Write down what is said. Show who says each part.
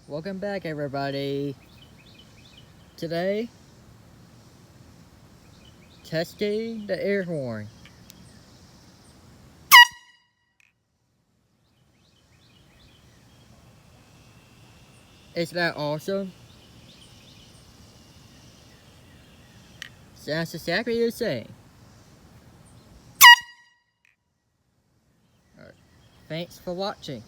Speaker 1: Welcome back, everybody. Today, testing the air horn. Isn't that awesome? Sounds exactly the same. Thanks for watching.